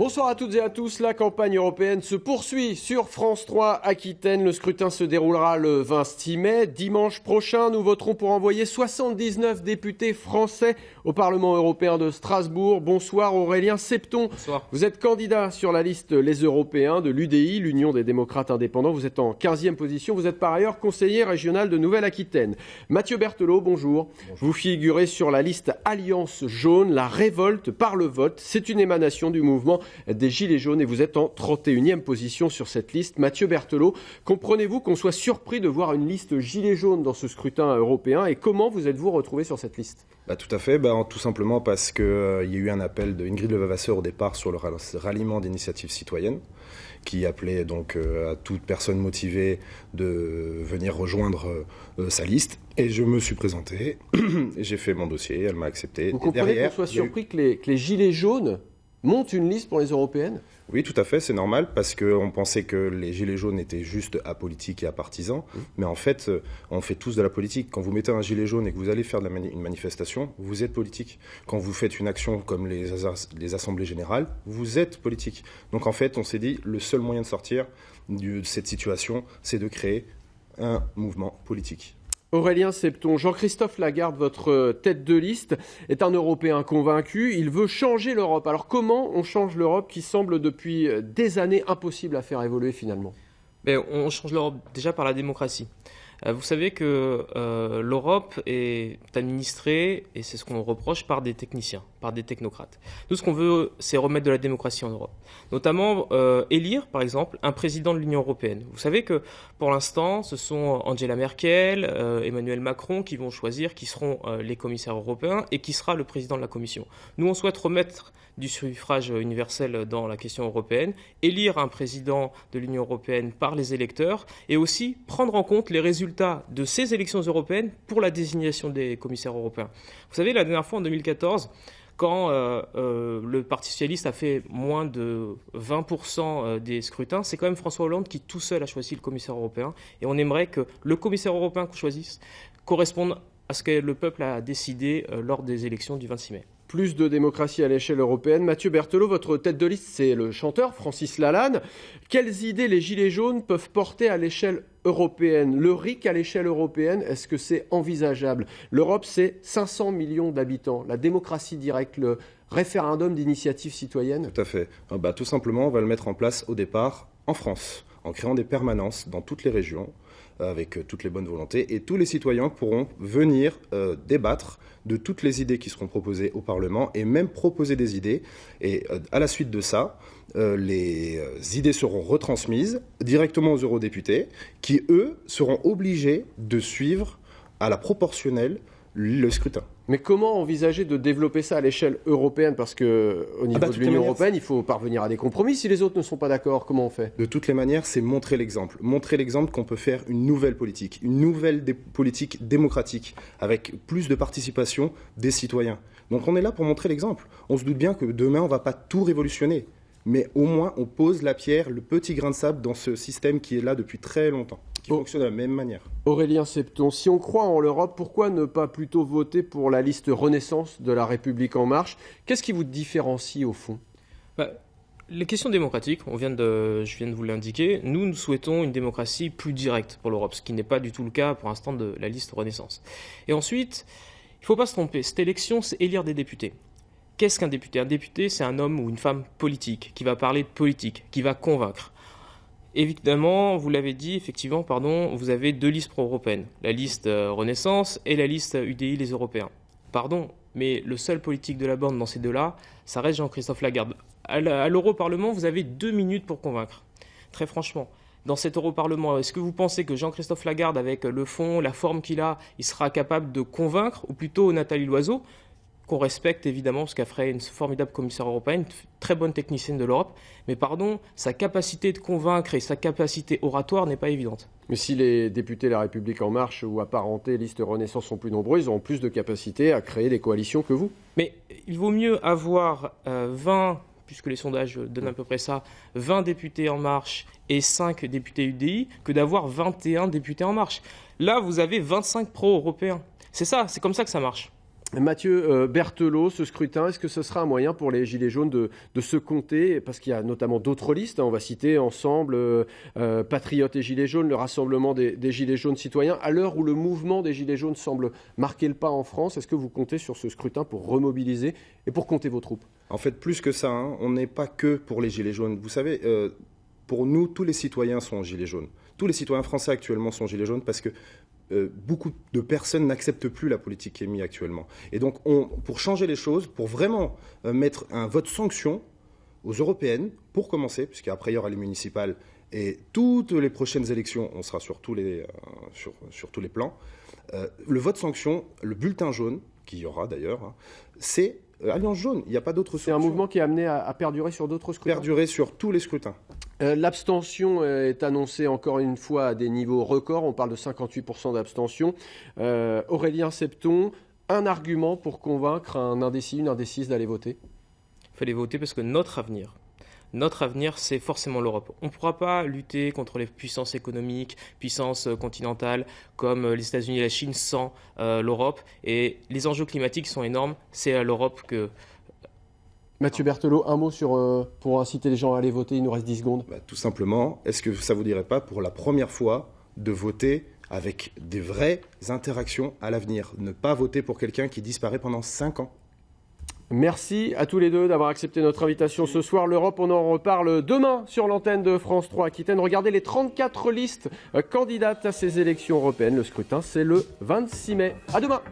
Bonsoir à toutes et à tous. La campagne européenne se poursuit sur France 3 Aquitaine. Le scrutin se déroulera le 26 mai. Dimanche prochain, nous voterons pour envoyer 79 députés français au Parlement européen de Strasbourg. Bonsoir Aurélien Septon. Bonsoir. Vous êtes candidat sur la liste Les Européens de l'UDI, l'Union des démocrates indépendants. Vous êtes en 15e position. Vous êtes par ailleurs conseiller régional de Nouvelle-Aquitaine. Mathieu Berthelot, bonjour. Vous figurez sur la liste Alliance jaune, la révolte par le vote. C'est une émanation du mouvement des Gilets jaunes et vous êtes en 31e position sur cette liste. Mathieu Berthelot, comprenez-vous qu'on soit surpris de voir une liste Gilets jaunes dans ce scrutin européen et comment vous êtes-vous retrouvé sur cette liste ? Tout à fait, tout simplement parce qu'il y a eu un appel de Ingrid Levavasseur au départ sur le ralliement d'initiatives citoyennes qui appelait donc à toute personne motivée de venir rejoindre sa liste. Et je me suis présenté, et j'ai fait mon dossier, elle m'a accepté. Vous comprenez qu'on soit surpris que les Gilets jaunes monte une liste pour les européennes ? Oui, tout à fait, c'est normal, parce qu'on pensait que les Gilets jaunes étaient juste apolitiques et apartisans, mais en fait, on fait tous de la politique. Quand vous mettez un gilet jaune et que vous allez faire une manifestation, vous êtes politique. Quand vous faites une action comme les assemblées générales, vous êtes politique. Donc en fait, on s'est dit, le seul moyen de sortir de cette situation, c'est de créer un mouvement politique. Aurélien Septon, Jean-Christophe Lagarde, votre tête de liste, est un Européen convaincu. Il veut changer l'Europe. Alors comment on change l'Europe qui semble depuis des années impossible à faire évoluer finalement ? On change l'Europe déjà par la démocratie. Vous savez que l'Europe est administrée, et c'est ce qu'on reproche, par des techniciens, par des technocrates. Nous, ce qu'on veut, c'est remettre de la démocratie en Europe. Notamment élire, par exemple, un président de l'Union européenne. Vous savez que, pour l'instant, ce sont Angela Merkel, Emmanuel Macron qui vont choisir qui seront les commissaires européens et qui sera le président de la Commission. Nous, on souhaite remettre du suffrage universel dans la question européenne, élire un président de l'Union européenne par les électeurs et aussi prendre en compte les résultats de ces élections européennes pour la désignation des commissaires européens. Vous savez, la dernière fois, en 2014, quand le Parti socialiste a fait moins de 20% des scrutins, c'est quand même François Hollande qui tout seul a choisi le commissaire européen. Et on aimerait que le commissaire européen qu'on choisisse corresponde à ce que le peuple a décidé lors des élections du 26 mai. Plus de démocratie à l'échelle européenne. Mathieu Berthelot, votre tête de liste, c'est le chanteur Francis Lalanne. Quelles idées les Gilets jaunes peuvent porter à l'échelle européenne ? Le RIC à l'échelle européenne, est-ce que c'est envisageable ? L'Europe, c'est 500 millions d'habitants. La démocratie directe, le référendum d'initiative citoyenne ? Tout à fait. Tout simplement, on va le mettre en place au départ en France, en créant des permanences dans toutes les régions, avec toutes les bonnes volontés, et tous les citoyens pourront venir débattre de toutes les idées qui seront proposées au Parlement et même proposer des idées. Et à la suite de ça, les idées seront retransmises directement aux eurodéputés qui, eux, seront obligés de suivre à la proportionnelle le scrutin. Mais comment envisager de développer ça à l'échelle européenne ? Parce qu'au niveau de l'Union européenne, il faut parvenir à des compromis. Si les autres ne sont pas d'accord, comment on fait ? De toutes les manières, c'est montrer l'exemple. Montrer l'exemple qu'on peut faire une nouvelle politique politique démocratique, avec plus de participation des citoyens. Donc on est là pour montrer l'exemple. On se doute bien que demain, on ne va pas tout révolutionner. Mais au moins, on pose la pierre, le petit grain de sable dans ce système qui est là depuis très longtemps, qui fonctionne de la même manière. Aurélien Septon, si on croit en l'Europe, pourquoi ne pas plutôt voter pour la liste Renaissance de La République En Marche ? Qu'est-ce qui vous différencie au fond ? Les questions démocratiques, je viens de vous l'indiquer, nous souhaitons une démocratie plus directe pour l'Europe, ce qui n'est pas du tout le cas pour l'instant de la liste Renaissance. Et ensuite, il ne faut pas se tromper, cette élection, c'est élire des députés. Qu'est-ce qu'un député ? Un député, c'est un homme ou une femme politique, qui va parler de politique, qui va convaincre. Évidemment, vous l'avez dit, effectivement, vous avez deux listes pro-européennes, la liste Renaissance et la liste UDI, les Européens. Mais le seul politique de la bande dans ces deux-là, ça reste Jean-Christophe Lagarde. À l'Europarlement, vous avez 2 minutes pour convaincre. Très franchement, dans cet Europarlement, est-ce que vous pensez que Jean-Christophe Lagarde, avec le fond, la forme qu'il a, il sera capable de convaincre, ou plutôt Nathalie Loiseau, qu'on respecte évidemment, parce qu'elle ferait une formidable commissaire européenne, une très bonne technicienne de l'Europe, mais sa capacité de convaincre et sa capacité oratoire n'est pas évidente. Mais si les députés La République En Marche ou apparentés liste Renaissance sont plus nombreux, ils auront plus de capacité à créer des coalitions que vous. Mais il vaut mieux avoir 20, puisque les sondages donnent à peu près ça, 20 députés En Marche et 5 députés UDI, que d'avoir 21 députés En Marche. Là, vous avez 25 pro-européens. C'est ça, c'est comme ça que ça marche. Mathieu Berthelot, ce scrutin, est-ce que ce sera un moyen pour les Gilets jaunes de se compter? Parce qu'il y a notamment d'autres listes, hein, on va citer Ensemble, Patriotes et Gilets jaunes, le rassemblement des Gilets jaunes citoyens. À l'heure où le mouvement des Gilets jaunes semble marquer le pas en France, est-ce que vous comptez sur ce scrutin pour remobiliser et pour compter vos troupes? En fait, plus que ça, hein, on n'est pas que pour les Gilets jaunes. Vous savez, pour nous, tous les citoyens sont Gilets jaunes. Tous les citoyens français actuellement sont Gilets jaunes parce que beaucoup de personnes n'acceptent plus la politique qui est mise actuellement. Et donc, pour changer les choses, pour vraiment mettre un vote sanction aux européennes, pour commencer, puisqu'après il y aura les municipales et toutes les prochaines élections, on sera sur tous les plans, le vote sanction, le bulletin jaune, qu'il y aura d'ailleurs, hein, c'est Alliance jaune, il n'y a pas d'autre solution. C'est un mouvement qui est amené à perdurer sur d'autres scrutins. Perdurer sur tous les scrutins. L'abstention est annoncée encore une fois à des niveaux records. On parle de 58% d'abstention. Aurélien Septon, un argument pour convaincre un indécis, une indécise d'aller voter? Il fallait voter parce que notre avenir, c'est forcément l'Europe. On ne pourra pas lutter contre les puissances économiques, puissances continentales comme les États-Unis et la Chine sans l'Europe. Et les enjeux climatiques sont énormes. C'est à l'Europe que... Mathieu Berthelot, un mot pour inciter les gens à aller voter, il nous reste 10 secondes. Tout simplement, est-ce que ça ne vous dirait pas pour la première fois de voter avec des vraies interactions à l'avenir? Ne pas voter pour quelqu'un qui disparaît pendant 5 ans. Merci à tous les deux d'avoir accepté notre invitation ce soir. L'Europe, on en reparle demain sur l'antenne de France 3 Aquitaine. Regardez les 34 listes candidates à ces élections européennes. Le scrutin, c'est le 26 mai. À demain.